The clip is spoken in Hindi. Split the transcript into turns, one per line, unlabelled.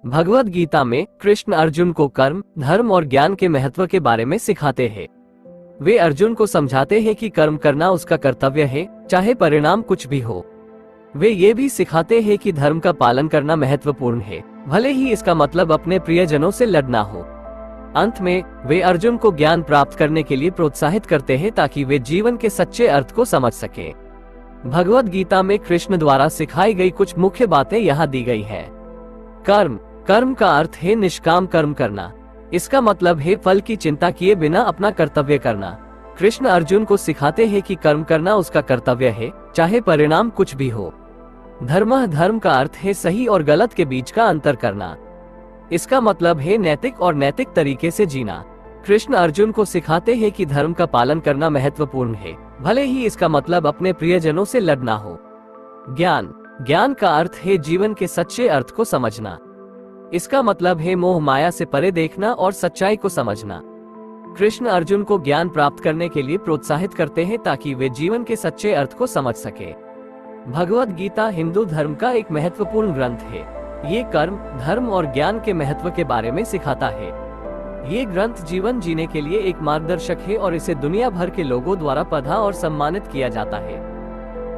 भगवद गीता में कृष्ण अर्जुन को कर्म, धर्म और ज्ञान के महत्व के बारे में सिखाते हैं। वे अर्जुन को समझाते हैं कि कर्म करना उसका कर्तव्य है, चाहे परिणाम कुछ भी हो। वे ये भी सिखाते हैं कि धर्म का पालन करना महत्वपूर्ण है, भले ही इसका मतलब अपने प्रियजनों से लड़ना हो। अंत में वे अर्जुन को ज्ञान प्राप्त करने के लिए प्रोत्साहित करते हैं ताकि वे जीवन के सच्चे अर्थ को समझ सकें। भगवद गीता में कृष्ण द्वारा सिखाई गई कुछ मुख्य बातें यहाँ दी गई हैं। कर्म। कर्म का अर्थ है निष्काम कर्म करना। इसका मतलब है फल की चिंता किए बिना अपना कर्तव्य करना। कृष्ण अर्जुन को सिखाते हैं कि कर्म करना उसका कर्तव्य है, चाहे परिणाम कुछ भी हो। धर्म का अर्थ है सही और गलत के बीच का अंतर करना। इसका मतलब है नैतिक और नैतिक तरीके से जीना। कृष्ण अर्जुन को सिखाते हैं कि धर्म का पालन करना महत्वपूर्ण है, भले ही इसका मतलब अपने प्रियजनों से लड़ना हो। ज्ञान का अर्थ है जीवन के सच्चे अर्थ को समझना। इसका मतलब है मोह माया से परे देखना और सच्चाई को समझना। कृष्ण अर्जुन को ज्ञान प्राप्त करने के लिए प्रोत्साहित करते हैं ताकि वे जीवन के सच्चे अर्थ को समझ सके। भगवद गीता हिंदू धर्म का एक महत्वपूर्ण ग्रंथ है। ये कर्म, धर्म और ज्ञान के महत्व के बारे में सिखाता है। ये ग्रंथ जीवन जीने के लिए एक मार्गदर्शक है और इसे दुनिया भर के लोगों द्वारा पढ़ा और सम्मानित किया जाता है।